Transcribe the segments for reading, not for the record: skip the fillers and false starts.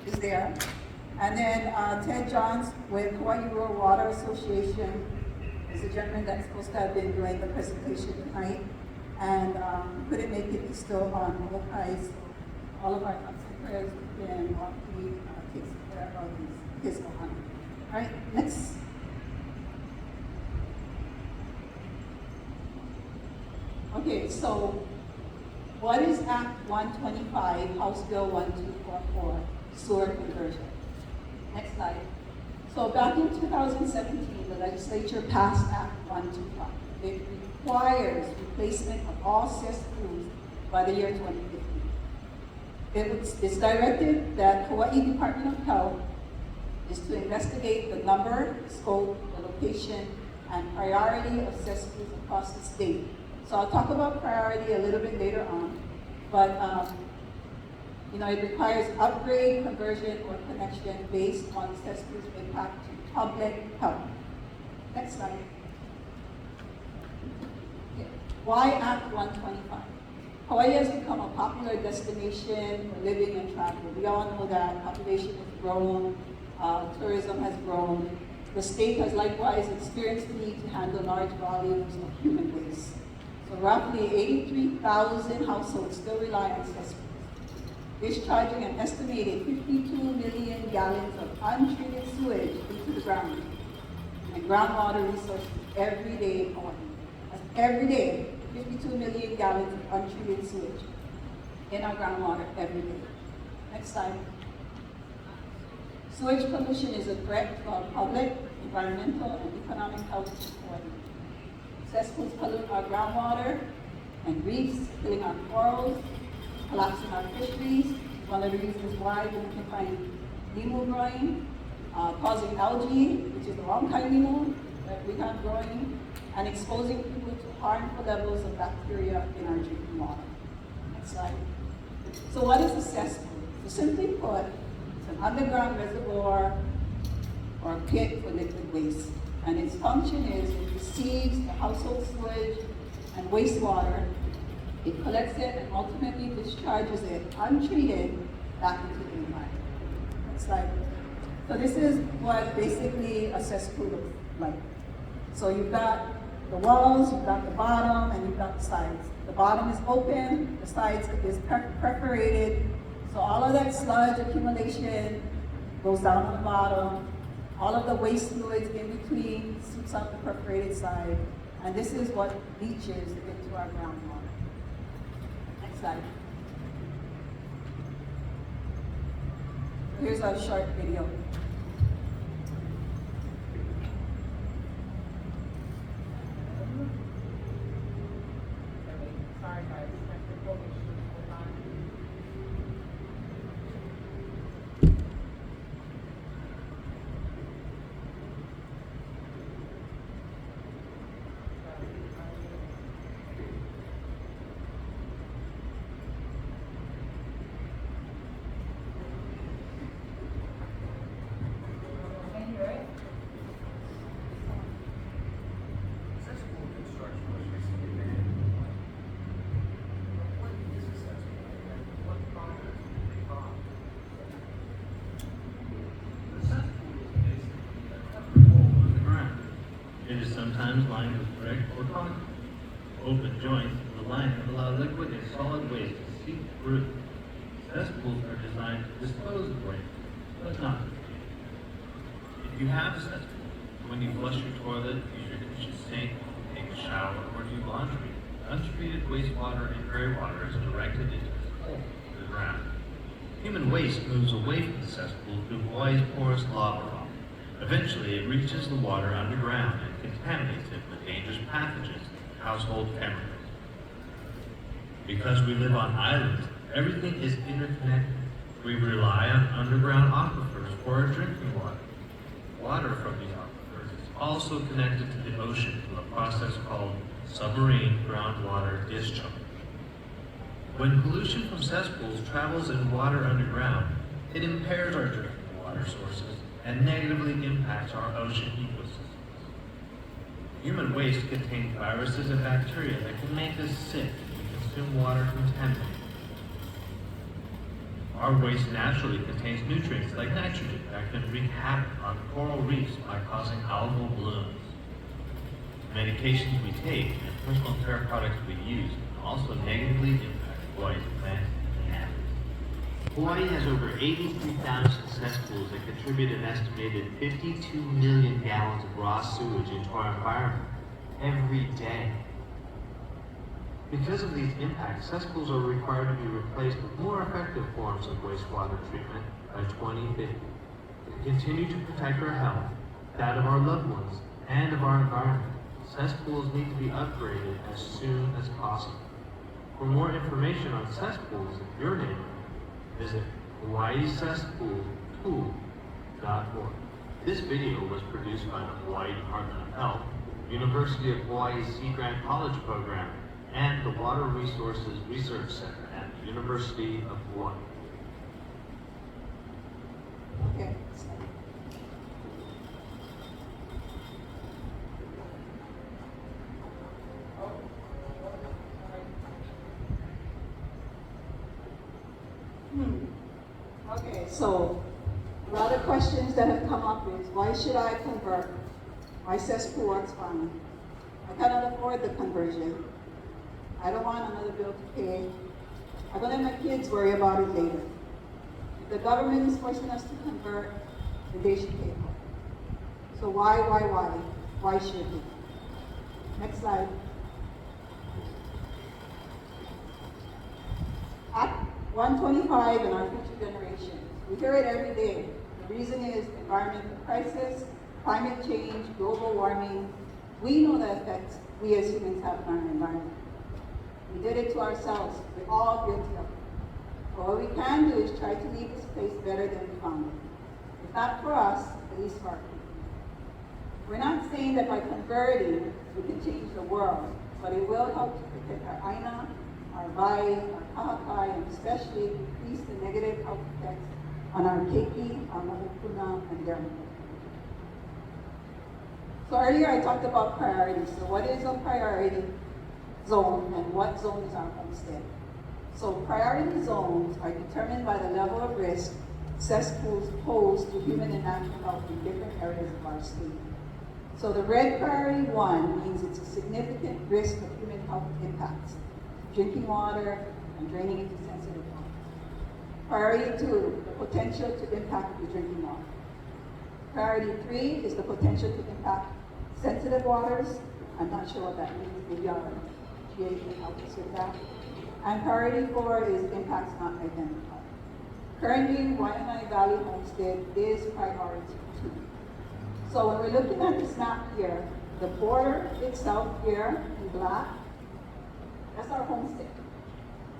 is there. And then Ted Johns with Hawaii Rural Water Association is the gentleman that's supposed to have been doing the presentation tonight. And couldn't make it, he's still on Molokai. All of our thoughts and prayers and while he takes care of his honor. All right, next. Okay, so what is Act 125, House Bill 1244, sewer conversion? Next slide. So back in 2017, the legislature passed Act 125. It requires replacement of all cesspools by the year 2050. It's directed that Hawaii Department of Health is to investigate the number, scope, the location, and priority of cesspools across the state. So I'll talk about priority a little bit later on, but it requires upgrade, conversion, or connection based on cesspools' impact to public health. Next slide. Okay. Why Act 125? Hawaii has become a popular destination for living and travel. We all know that population has grown, tourism has grown. The state has likewise experienced the need to handle large volumes of human waste. So roughly 83,000 households still rely on cesspools, discharging an estimated 52 million gallons of untreated sewage into the ground and groundwater resources every day in Hawaii. That's every day. 52 million gallons of untreated sewage in our groundwater every day. Next slide. Sewage pollution is a threat to our public, environmental, and economic health in Hawaii. Cesspools pollute our groundwater and reefs, killing our corals, collapsing our fisheries. One of the reasons why we can find limu growing, causing algae, which is the wrong kind of limu that we have growing, and exposing people to harmful levels of bacteria in our drinking water. Next slide. So what is a cesspool? So simply put, it's an underground reservoir or a pit for liquid waste. And its function is it receives the household sewage and wastewater, it collects it and ultimately discharges it untreated back into the environment. Next slide. So this is what basically a cesspool looks like. So you've got the walls, you've got the bottom, and you've got the sides. The bottom is open, the sides is perforated. So all of that sludge accumulation goes down on the bottom. All of the waste fluids in between seeps out the perforated side. And this is what leaches into our groundwater. Next slide. Here's a short video. Sorry guys, technical issues. Hold on. Can you hear it? Cesspool construction was recently banned. What is a cesspool? What process do they follow? The cesspool is basically a covered hole in the ground. It is sometimes lined with brick or concrete. Open joints in the lining allow liquid and solid waste to seep through. Cesspools are designed to dispose of waste, but not to treat it. If you have a cesspool, when you flush your toilet, use your kitchen sink, take a shower, or do laundry, untreated wastewater and gray water is directed into this hole in the ground. Human waste moves away from the cesspool through Hawaii's porous lava rock. Eventually, it reaches the water underground and contaminates it with dangerous pathogens and household chemicals. Because we live on islands, everything is interconnected. We rely on underground aquifers for our drinking water. Water from these aquifers is also connected to the ocean through a process called submarine groundwater discharge. When pollution from cesspools travels in water underground, it impairs our drinking water sources and negatively impacts our ocean ecosystems. Human waste contains viruses and bacteria that can make us sick if we consume water contaminated. Our waste naturally contains nutrients like nitrogen that can wreak havoc on coral reefs by causing algal blooms. Medications we take and personal care products we use can also negatively impact Hawaii's plants and animals. Hawaii has over 83,000 cesspools that contribute an estimated 52 million gallons of raw sewage into our environment every day. Because of these impacts, cesspools are required to be replaced with more effective forms of wastewater treatment by 2050. To continue to protect our health, that of our loved ones, and of our environment, cesspools need to be upgraded as soon as possible. For more information on cesspools in your neighborhood, visit hawaiicesspooltool.org. This video was produced by the Hawaii Department of Health, University of Hawaii Sea Grant College Program, and the Water Resources Research Center at the University of Hawaii. Okay. Okay, so a lot of questions that have come up is, why should I convert? My cesspool works fine. I cannot afford the conversion. I don't want another bill to pay. I'm gonna let my kids worry about it later. If the government is forcing us to convert, then they should pay for it. So why? Why should we? Next slide. Act 125 and our future generations. We hear it every day. The reason is environmental crisis, climate change, global warming. We know the effects we as humans have on our environment. We did it to ourselves. We're all guilty of it. But what we can do is try to leave this place better than we found it. If not for us, at least for our people. We're not saying that by converting, we can change the world, but it will help to protect our Aina, our Wai, our Kahakai, and especially decrease the negative health effects on our keiki, our mahukuna, and their mahukuna. So earlier I talked about priorities. So what is a priority zone and what zone is our homestead? So priority zones are determined by the level of risk cesspools pose to human and natural health in different areas of our state. So the red priority 1 means it's a significant risk of human health impacts, drinking water and draining into sensitive water. Priority 2, the potential to impact the drinking water. Priority 3 is the potential to impact sensitive waters. I'm not sure what that means. Maybe our GA can help us with that. And priority 4 is impacts not identified. Currently, Waianae Valley Homestead is priority 2. So when we're looking at this map here, the border itself here in black, that's our homestead.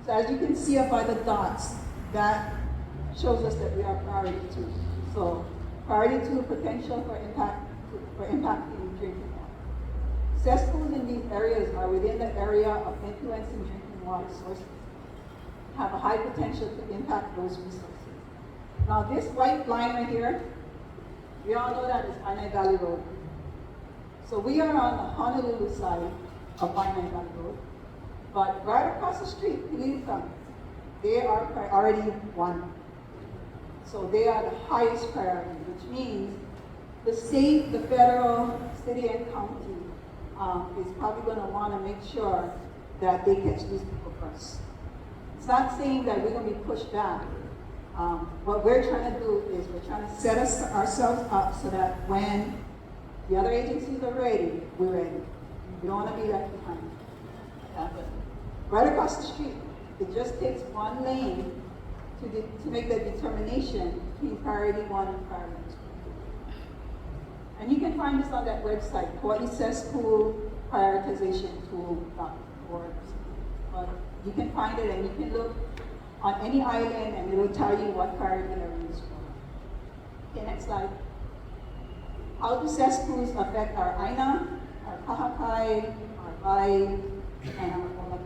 So as you can see up by the dots, that shows us that we are priority 2. So priority 2, potential for impacting drinking water. Cesspools in these areas are within the area of influencing drinking water sources, have a high potential to impact those resources. Now this white line right here, we all know that is Waianae Valley Road. So we are on the Honolulu side of Waianae Valley Road, but right across the street, Pililiuka, they are priority 1. So they are the highest priority, which means the state, the federal, city, and county is probably going to want to make sure that they catch these people first. It's not saying that we're going to be pushed back. What we're trying to do is we're trying to set ourselves up so that when the other agencies are ready, we're ready. We don't want to be left behind. But right across the street, it just takes one lane to make that determination between priority 1 and priority 2. And you can find this on that website, Hawaii Cesspool Prioritization Tool.org. But you can find it and you can look on any island and it will tell you what priority area is for. Okay, next slide. How do cesspools affect our Aina, our Kahakai, our Wai, and our Ola?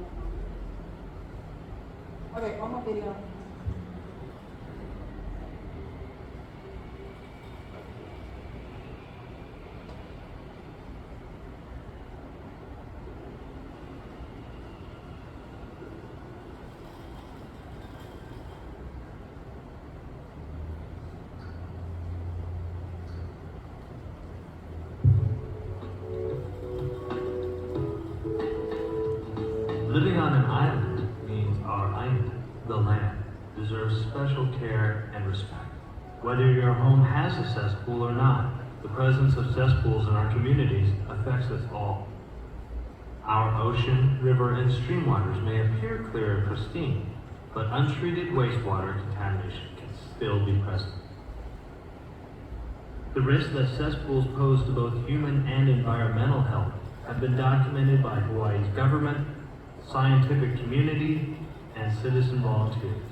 Okay, one more video. on an island means our island, the land, deserves special care and respect. Whether your home has a cesspool or not, the presence of cesspools in our communities affects us all. Our ocean, river, and stream waters may appear clear and pristine, but untreated wastewater contamination can still be present. The risks that cesspools pose to both human and environmental health have been documented by Hawaii's government, scientific community, and citizen volunteers.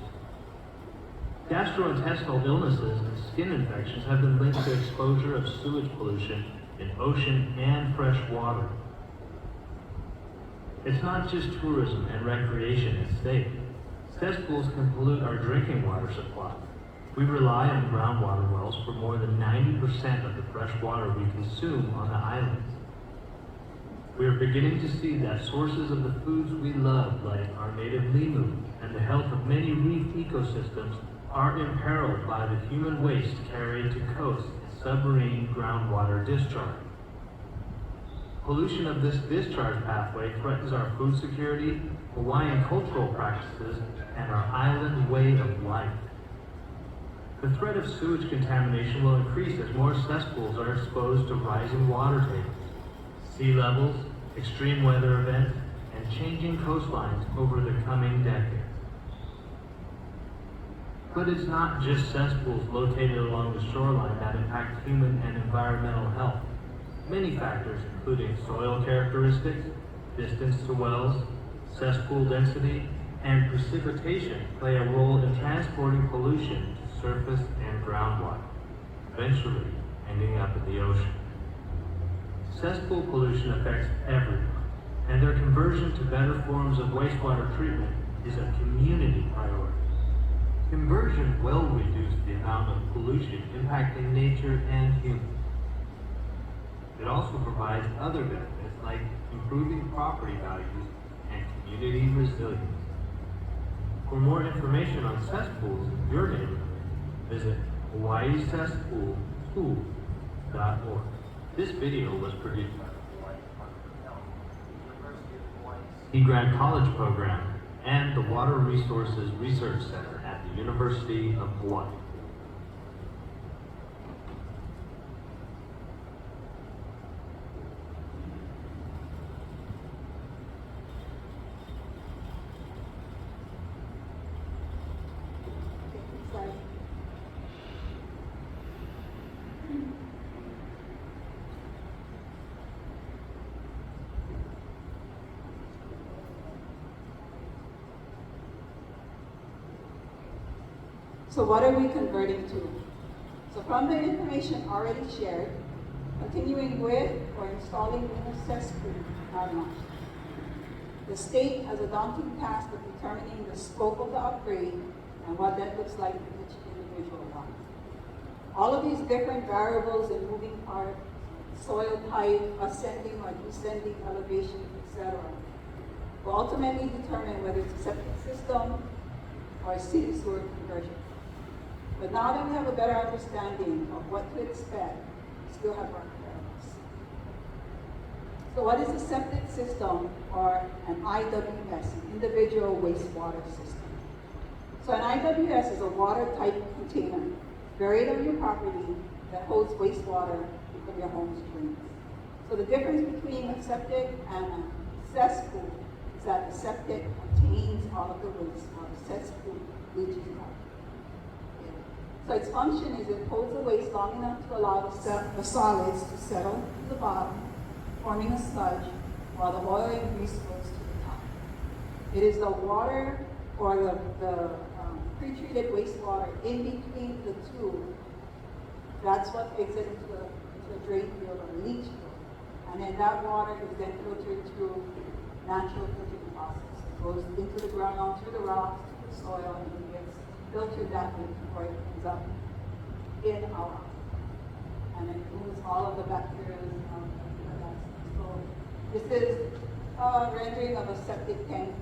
Gastrointestinal illnesses and skin infections have been linked to exposure of sewage pollution in ocean and fresh water. It's not just tourism and recreation at stake. Cesspools can pollute our drinking water supply. We rely on groundwater wells for more than 90% of the fresh water we consume on the islands. We are beginning to see that sources of the foods we love, like our native limu and the health of many reef ecosystems, are imperiled by the human waste carried to coast and submarine groundwater discharge. Pollution of this discharge pathway threatens our food security, Hawaiian cultural practices, and our island way of life. The threat of sewage contamination will increase as more cesspools are exposed to rising water tables, sea levels, extreme weather events, and changing coastlines over the coming decades. But it's not just cesspools located along the shoreline that impact human and environmental health. Many factors, including soil characteristics, distance to wells, cesspool density, and precipitation, play a role in transporting pollution to surface and groundwater, eventually ending up in the ocean. Cesspool pollution affects everyone, and their conversion to better forms of wastewater treatment is a community priority. Conversion will reduce the amount of pollution impacting nature and humans. It also provides other benefits like improving property values and community resilience. For more information on cesspools in your neighborhood, visit hawaiicesspoolschools.org. This video was produced by the Hawaii Department of Health, University of Hawaii Sea Grant College Program, and the Water Resources Research Center at the University of Hawaii. So what are we converting to? So from the information already shared, continuing with or installing new cesspools are not. The state has a daunting task of determining the scope of the upgrade and what that looks like for each individual one. All of these different variables and moving parts, soil type, ascending or descending elevation, etc., will ultimately determine whether it's a septic system or a city sewer conversion. But now that we have a better understanding of what to expect, we still have work ahead of us. So what is a septic system, or an IWS, an individual wastewater system? So an IWS is a water-type container buried on your property that holds wastewater from your home's drains. So the difference between a septic and a cesspool is that the septic contains all of the waste, while the cesspool leaches it out. So its function is it holds the waste long enough to allow the solids to settle to the bottom, forming a sludge, while the oil and grease flows to the top. It is the water or the pre-treated wastewater in between the two. That's what exits into a drain field or a leach field. And then that water is then filtered through natural filtering process. It goes into the ground, through the rocks, to the soil, and it gets filtered that way before it ends up in our house. And it removes all of the bacteria and that. So this is a rendering of a septic tank.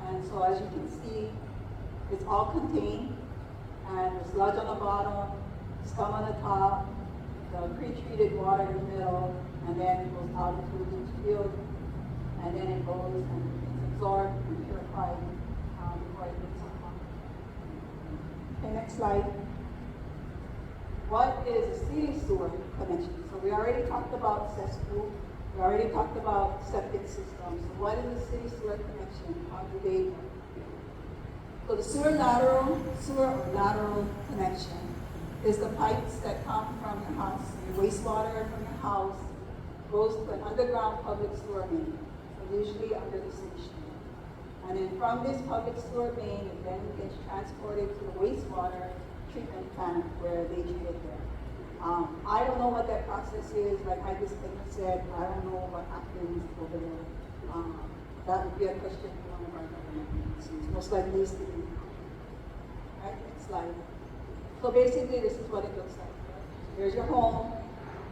And so as you can see, it's all contained, and the sludge on the bottom, scum on the top, the pre-treated water in the middle, and then it goes out into the leach field, and then it goes and it's absorb and purify before it gets on. Okay, next slide. What is a city sewer connection? So we already talked about cesspool. We already talked about septic systems. So what is a city sewer connection? How do they work? So the sewer or lateral connection is the pipes that come from your house. Your wastewater from your house goes to an underground public sewer main, so usually under the city street. And then from this public sewer main, it then gets transported to the wastewater treatment plant where they treat it there. I don't know what that process is. Like I just said, I don't know what happens over there. That would be a question for one of our government agencies. Most likely is to be. Right, next slide. So basically, this is what it looks like. Here's your home.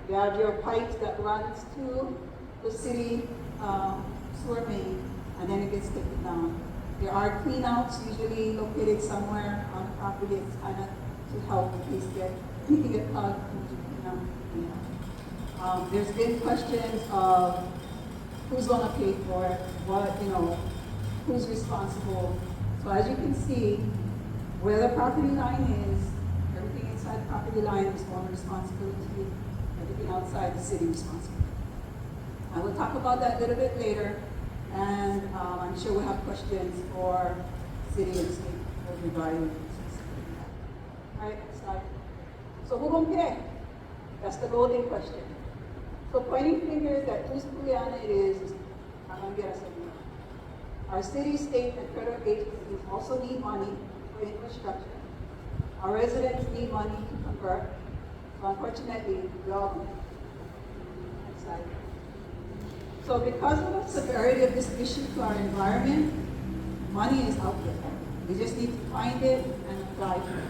You have your pipes that runs to the city sewer main, and then it gets taken down. There are cleanouts usually located somewhere on the property. It's kind of to help in case anything get plugged into cleanup. There's been questions of who's going to pay for it, who's responsible. So as you can see, where the property line is, everything inside the property line is owner responsibility, everything outside the city responsibility. I will talk about that a little bit later, and I'm sure we'll have questions for city and state regarding this. All right, next slide. So who's going to pay? That's the golden question. So pointing fingers at whose Waianae it is not going to get us anywhere. Our city, state, and federal agencies also need money for infrastructure. Our residents need money to convert. So unfortunately, we all need. Next slide. So because of the severity of this issue to our environment, money is out there. We just need to find it and apply for it.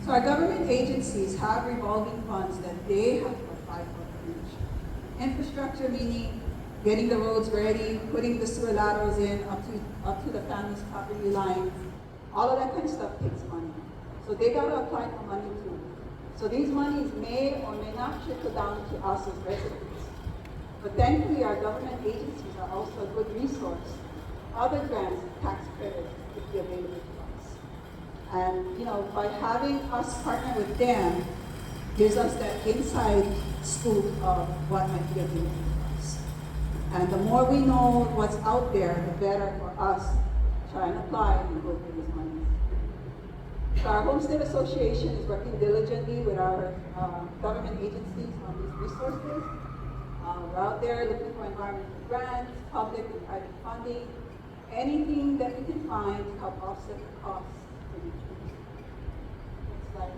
So our government agencies have revolving funds that they have to apply for. Infrastructure meaning getting the roads ready, putting the sewer laterals in up to the family's property line. All of that kind of stuff takes money. So they got to apply for money too. So these monies may or may not trickle down to us as residents. But thankfully our government agencies are also a good resource. Other grants and tax credits could be available to us. And by having us partner with them gives us that inside scoop of what might be available to us. And the more we know what's out there, the better for us to try and apply and go for these monies. So our Homestead Association is working diligently with our government agencies on these resources. We're out there looking for environmental grants, public and private funding, anything that we can find to help offset the costs for these trees. Next slide.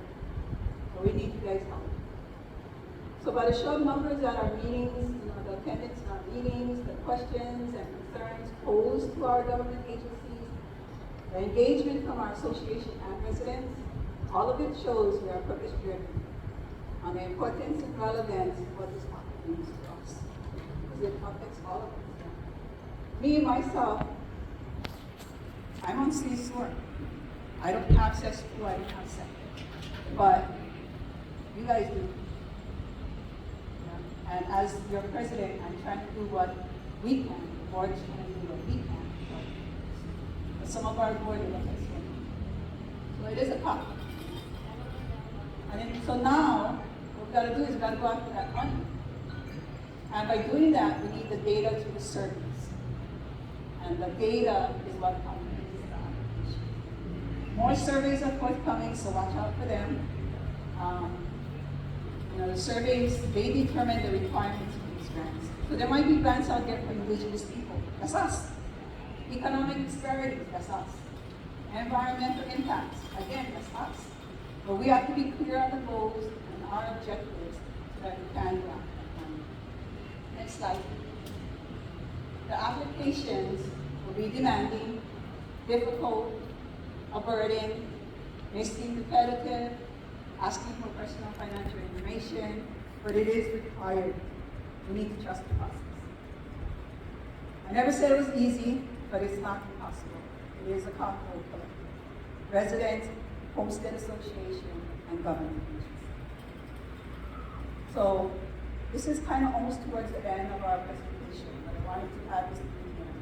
So we need you guys' help. So by the show of numbers at our meetings, the attendance in our meetings, the questions and concerns posed to our government agencies, the engagement from our association and residents, all of it shows we are purpose-driven on the importance and relevance of what this topic means to us. Because it affects all of us. Me, myself, I'm on city sewer. I don't have cesspool, I don't have septic. But you guys do. And as your president, I'm trying to do what we can. The board is trying to do what we can. But some of our board is like so it is a conflict. And then, so now, what we've got to do is we've got to go after that money. And by doing that, we need the data to the surveys. And the data is what accompanies the application. More surveys are forthcoming, so watch out for them. The surveys, they determine the requirements for these grants. So there might be grants out there for indigenous people. That's us. Economic disparities, that's us. Environmental impacts, again, that's us. But we have to be clear on the goals and our objectives so that we can go after that money. Next slide. The applications will be demanding, difficult, a burden, may seem repetitive, asking for personal financial information, but it is required. We need to trust the process. I never said it was easy, but it's not impossible. It is a comfortable collective. Residents, Homestead Association, and government agencies. So this is kind of almost towards the end of our presentation, but I wanted to add this in here.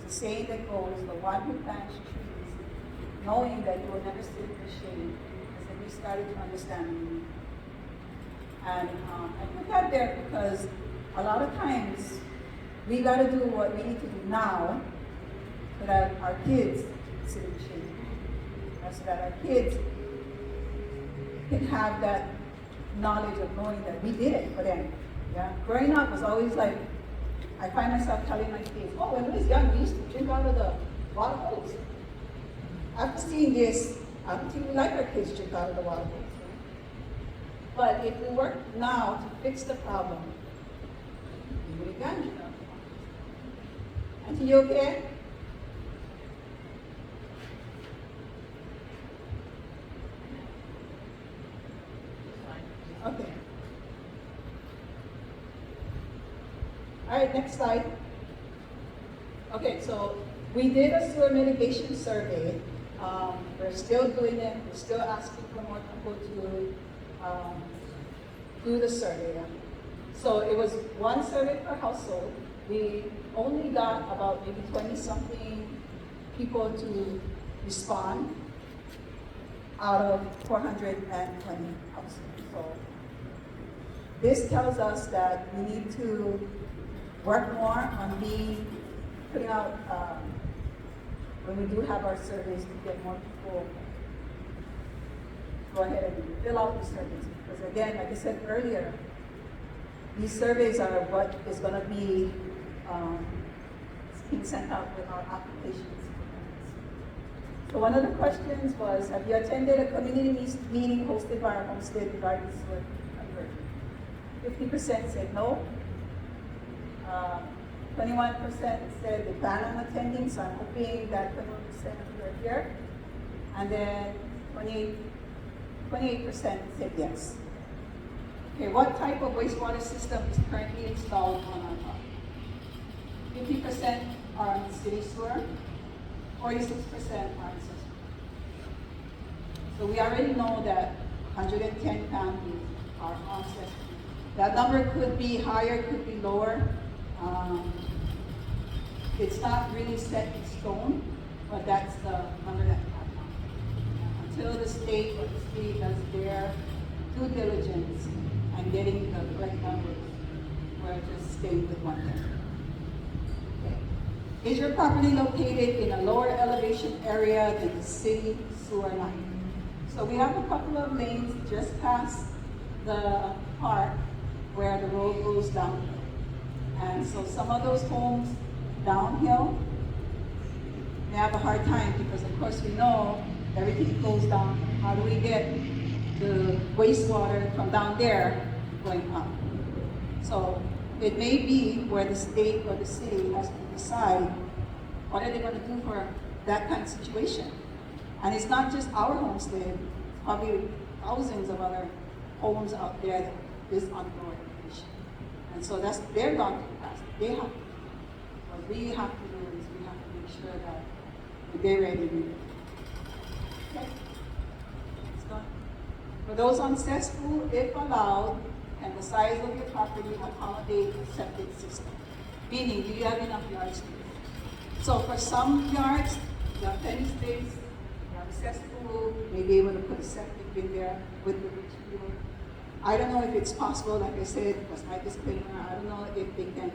It's the saying that goes, the one who plants trees, knowing that you will never sit in the shade, is that we started to understand the meaning. And I put that there because a lot of times we got to do what we need to do now so that our kids sit in the shade. So that our kids can have that knowledge of knowing that we did it for them. Yeah? Growing up was always like, I find myself telling my kids, oh, when we was young, we used to drink out of the water hose. After seeing this, I don't think we like our kids to drink out of the water hose. But if we work now to fix the problem, we do it again. Auntie, you okay? Okay. All right, next slide. Okay, so we did a sewer mitigation survey. We're still doing it. We're still asking for more people to do the survey. So it was one survey per household. We only got about maybe 20-something people to respond out of 420 households. So this tells us that we need to work more on putting out, when we do have our surveys, to get more people go ahead and fill out the surveys. Because again, like I said earlier, these surveys are what is going to be being sent out with our applications. So one of the questions was, have you attended a community meeting hosted by our homestead regarding sewer conversion? 50% said no. 21% said they plan on attending, so I'm hoping that 21% are here. And then 28% said yes. Okay, what type of wastewater system is currently installed on our property? 50% are on city sewer, 46% are on cesspool. So we already know that 110 families are on cesspool. That number could be higher, could be lower. It's not really set in stone, but that's the number that we have now. Until the state or the city does their due diligence and getting the correct numbers, we're just staying with one number. Okay. Is your property located in a lower elevation area than the city sewer line? So we have a couple of lanes just past the park where the road goes downhill. And so some of those homes downhill, they have a hard time because of course we know everything goes down. How do we get the wastewater from down there going up? So it may be where the state or the city has to decide what are they going to do for that kind of situation. And it's not just our homestead, it's probably thousands of other homes out there that is under irrigation. And so that's their daunting task. They have to. What we have to do is we have to make sure that they're ready to do it. Okay. Let's go. For those on cesspool, if allowed, and the size of your property accommodate a septic system. Meaning, do you have enough yard space? So for some yards, you have plenty space, you have a cesspool, you may be able to put a septic in there with the rich fuel. I don't know if it's possible, like I said, that's my disclaimer, I don't know if they can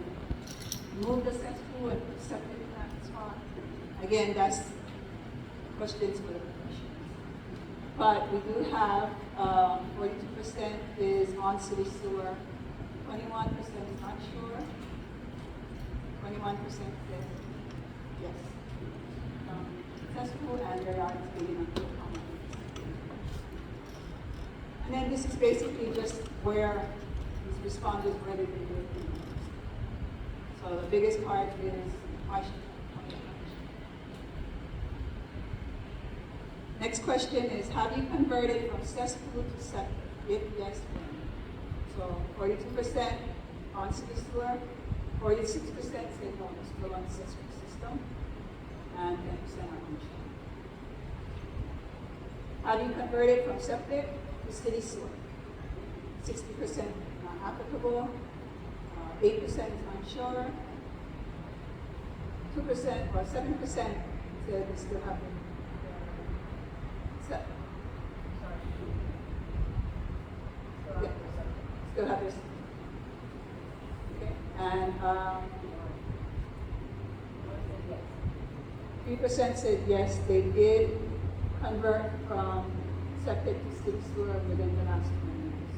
move the cesspool and put septic in that spot. Again, that's questions for the commission. But we do have 42% is on city sewer, 21% is not sure, 21% says yes. Cesspool and their yard is big enough to accommodate. And then this is basically just where these responders where they do it. So the biggest part is Washington. Next question is, have you converted from cesspool to septic? If yes, when? So 42% on city sewer, 46% said no, still on the cesspool system, and 10% are unsure. Have you converted from septic to city sewer? 60% not applicable, 8% is unsure, 2% or 7% said they still have it. So, yeah, still have this. Okay, and 3% said yes, they did convert from septic to stick sewer within the last 20 years.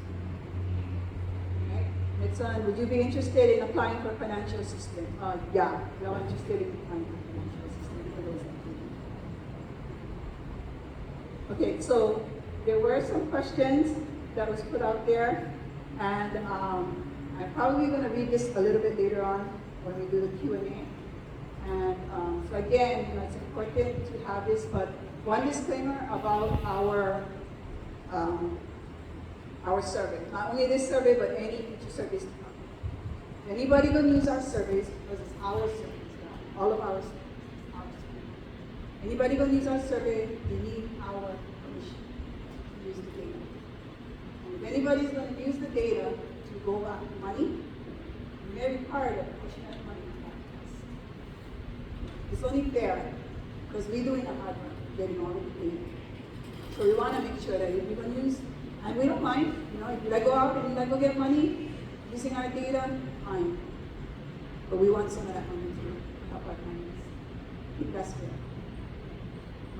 Okay, Mitson, would you be interested in applying for financial assistance? Yeah, we are interested in applying for financial assistance for those activities. Okay, so there were some questions that was put out there, and I'm probably going to read this a little bit later on when we do the Q&A. And so again, it's important to have this, but one disclaimer about our survey. Not only this survey, but any future surveys to come. Anybody going to use our surveys, because it's our surveys, all of our surveys. Anybody going to use our survey, you need our permission to use the data. And if anybody's going to use the data to go after money, they're required of pushing that money back to us. It's only fair, because we're doing the hard work, getting all of the data. So we want to make sure that if we're going to use, and we don't mind, if you like go out and you like go get money using our data, fine. But we want some of that money to help our families. I think that's fair.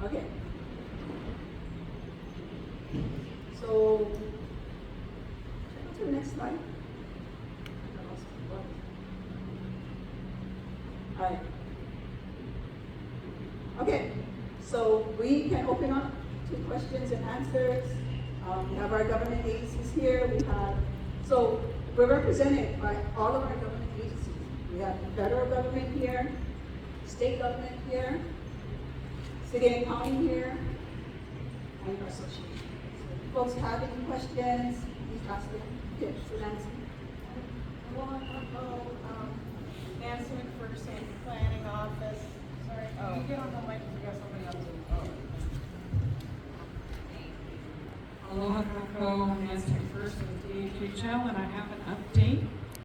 Okay. So, check out to the next slide. All right. Okay, so we can open up to questions and answers. We have our government agencies here. So we're represented by all of our government agencies. We have the federal government here, state government here, city and county here, and our association. So if folks have any questions, please ask them. Yes, so Nancy. Nancy McPherson, Planning Office. Sorry, can you get on the mic if you got somebody else? Aloha Kako, Nancy McPherson, DHHL, and I have an update